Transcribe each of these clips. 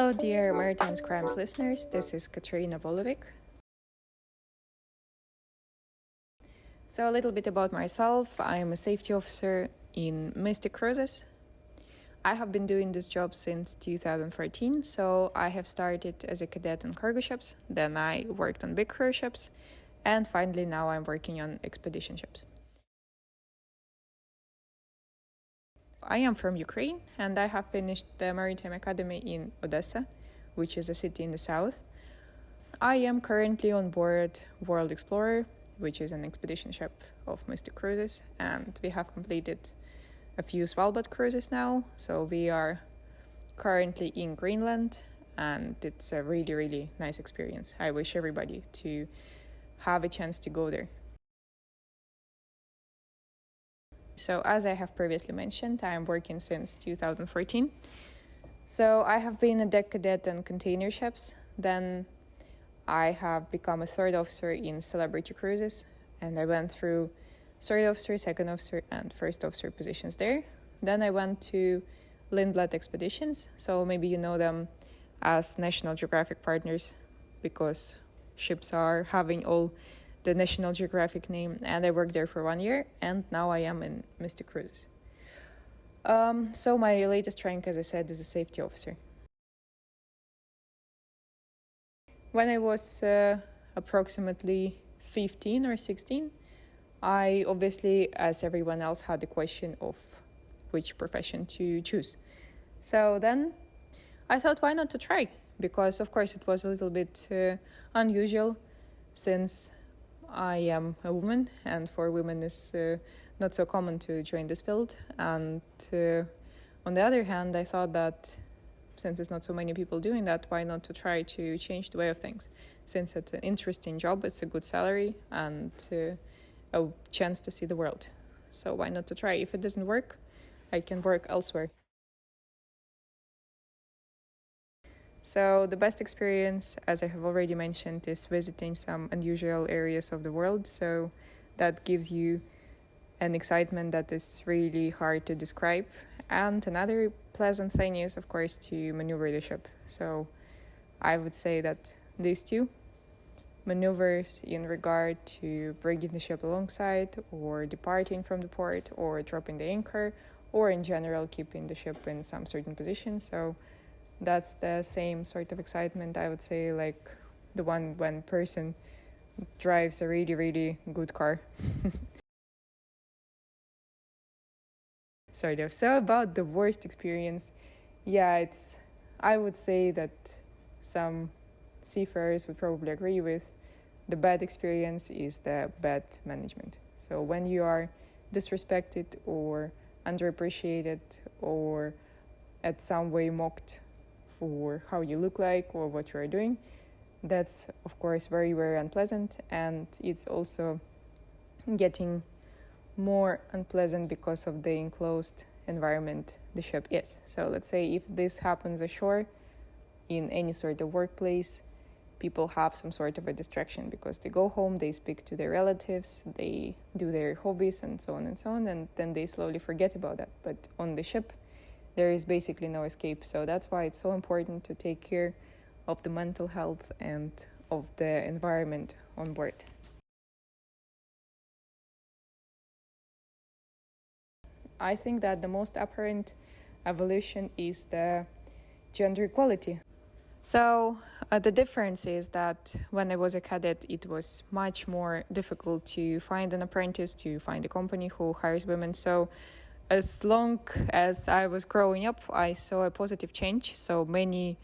Hello, dear Maritime's Crimes listeners. This is Kateryna Volovyk. So, a little bit about myself. I'm a safety officer in Mystic Cruises. I have been doing this job since 2014. So, I have started as a cadet on cargo ships, then I worked on big cruise ships, and finally now I'm working on expedition ships. I am from Ukraine, and I have finished the Maritime Academy in Odessa, which is a city in the south. I am currently on board World Explorer, which is an expedition ship of Mystic Cruises, and we have completed a few Svalbard cruises now, so we are currently in Greenland, and it's a really, really nice experience. I wish everybody to have a chance to go there. So as I have previously mentioned, I am working since 2014. So I have been a deck cadet on container ships. Then I have become a third officer in celebrity cruises, and I went through third officer, second officer, and first officer positions there. Then I went to Lindblad Expeditions. So maybe you know them as National Geographic partners because ships are having all the National Geographic name, and I worked there for 1 year, and now I am in Mystic Cruises. So my latest rank, as I said, is a safety officer. When I was approximately 15 or 16, I obviously, as everyone else, had the question of which profession to choose. So then I thought, why not to try? Because, of course, it was a little bit unusual since I am a woman, and for women it's not so common to join this field. And on the other hand, I thought that since there's not so many people doing that, why not to try to change the way of things? Since it's an interesting job, it's a good salary, and a chance to see the world. So why not to try? If it doesn't work, I can work elsewhere. So the best experience, as I have already mentioned, is visiting some unusual areas of the world. So that gives you an excitement that is really hard to describe. And another pleasant thing is, of course, to maneuver the ship. So I would say that these two maneuvers in regard to bringing the ship alongside, or departing from the port, or dropping the anchor, or in general keeping the ship in some certain position. So that's the same sort of excitement, I would say, like the one when person drives a really, really good car. Sort of. So about the worst experience, I would say that some seafarers would probably agree with, the bad experience is the bad management. So when you are disrespected or underappreciated or at some way mocked for how you look like or what you are doing, that's of course very, very unpleasant, and it's also getting more unpleasant because of the enclosed environment the ship is. So let's say if this happens ashore in any sort of workplace, people have some sort of a distraction because they go home, they speak to their relatives, they do their hobbies and so on, and then they slowly forget about that. But on the ship, there is basically no escape. So that's why it's so important to take care of the mental health and of the environment on board. I think that the most apparent evolution is the gender equality. So the difference is that when I was a cadet, it was much more difficult to find an apprentice, to find a company who hires women. So as long as I was growing up, I saw a positive change. So many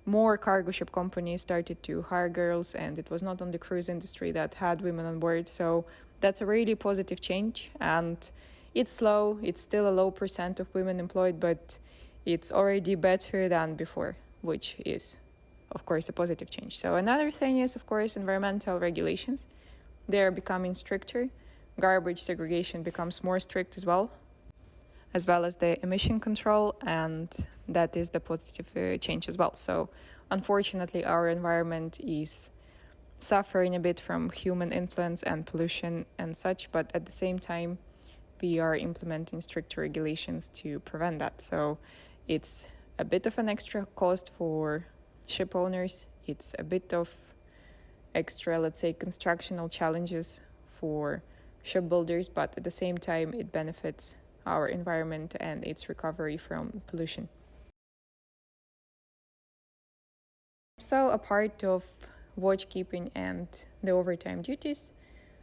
more cargo ship companies started to hire girls, and it was not only the cruise industry that had women on board. So that's a really positive change, and it's slow. It's still a low % of women employed, but it's already better than before, which is, of course, a positive change. So another thing is, of course, environmental regulations. They're becoming stricter. Garbage segregation becomes more strict as well as the emission control, and that is the positive change as well. So unfortunately, our environment is suffering a bit from human influence and pollution and such, but at the same time, we are implementing stricter regulations to prevent that. So it's a bit of an extra cost for ship owners. It's a bit of extra, let's say, constructional challenges for shipbuilders, but at the same time, it benefits our environment and its recovery from pollution. So, a part of watch keeping and the overtime duties,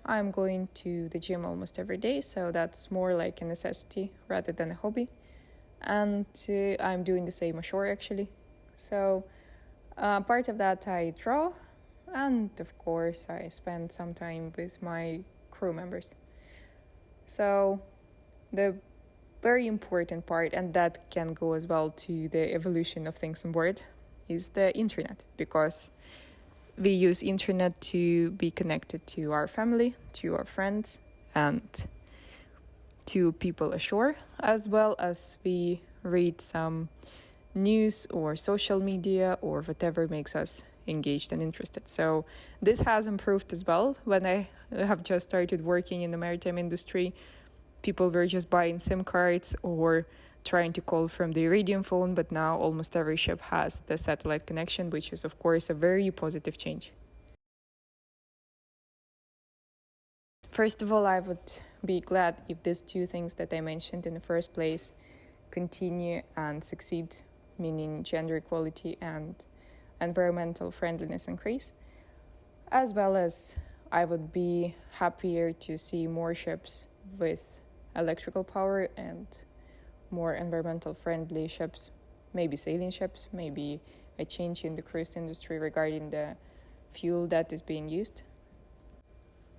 I'm going to the gym almost every day, so that's more like a necessity rather than a hobby. And I'm doing the same ashore actually. So, part of that I draw, and of course, I spend some time with my crew members. So, the very important part, and that can go as well to the evolution of things on board, is the internet, because we use internet to be connected to our family, to our friends, and to people ashore, as well as we read some news or social media or whatever makes us engaged and interested. So this has improved as well. When I have just started working in the maritime industry, people were just buying SIM cards or trying to call from the Iridium phone, but now almost every ship has the satellite connection, which is of course a very positive change. First of all, I would be glad if these two things that I mentioned in the first place continue and succeed, meaning gender equality and environmental friendliness increase, as well as I would be happier to see more ships with electrical power and more environmental friendly ships, maybe sailing ships, maybe a change in the cruise industry regarding the fuel that is being used.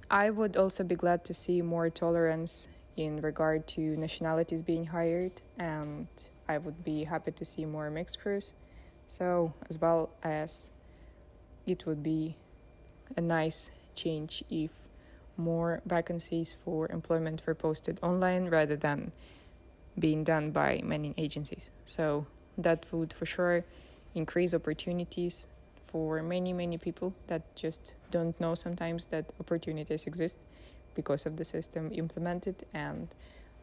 I would also be glad to see more tolerance in regard to nationalities being hired, and I would be happy to see more mixed crews. So, as well as it would be a nice change if more vacancies for employment were posted online rather than being done by many agencies. So that would for sure increase opportunities for many people that just don't know sometimes that opportunities exist because of the system implemented, and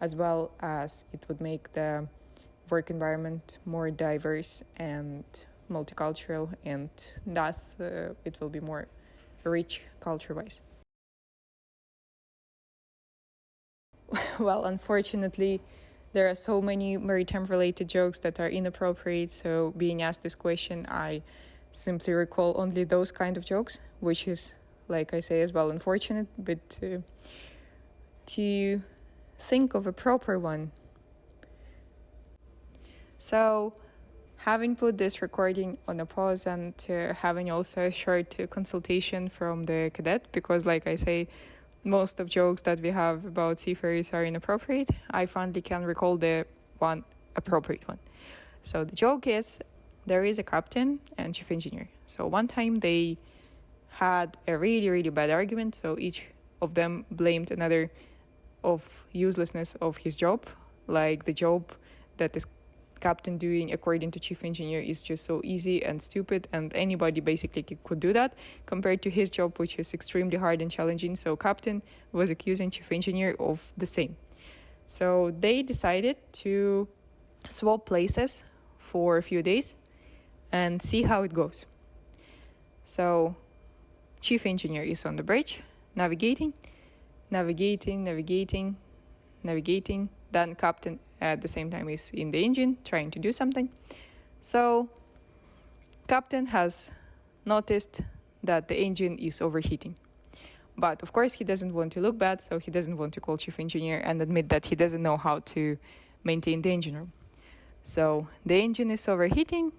as well as it would make the work environment more diverse and multicultural, and thus it will be more rich culture-wise. Well, unfortunately, there are so many maritime-related jokes that are inappropriate, so being asked this question, I simply recall only those kind of jokes, which is, like I say, as well unfortunate, but to think of a proper one. So, having put this recording on a pause and having also a short consultation from the cadet, because like I say, most of jokes that we have about seafarers are inappropriate, I finally can recall the one appropriate one. So the joke is, there is a captain and chief engineer. So one time they had a really bad argument, so each of them blamed another of uselessness of his job, like the job that is captain doing according to chief engineer is just so easy and stupid, and anybody basically could do that compared to his job, which is extremely hard and challenging. So captain was accusing chief engineer of the same. So they decided to swap places for a few days and see how it goes. So chief engineer is on the bridge navigating, then captain at the same time is in the engine trying to do something. So captain has noticed that the engine is overheating. But of course he doesn't want to look bad, so he doesn't want to call chief engineer and admit that he doesn't know how to maintain the engine room. So the engine is overheating.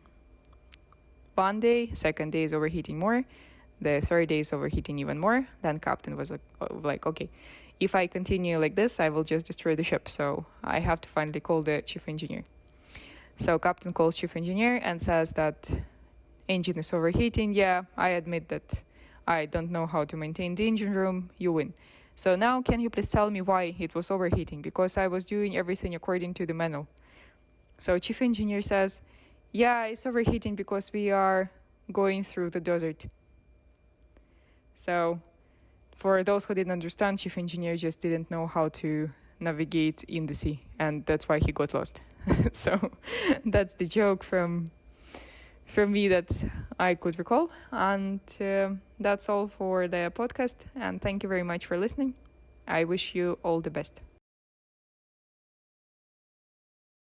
One day, second day is overheating more. The third day is overheating even more. Then captain was like, okay, if I continue like this, I will just destroy the ship. So I have to finally call the chief engineer. So captain calls chief engineer and says that engine is overheating. Yeah, I admit that I don't know how to maintain the engine room. You win. So now can you please tell me why it was overheating? Because I was doing everything according to the manual. So chief engineer says, yeah, it's overheating because we are going through the desert. So for those who didn't understand, chief engineer just didn't know how to navigate in the sea, and that's why he got lost. So that's the joke from me that I could recall. And that's all for the podcast. And thank you very much for listening. I wish you all the best.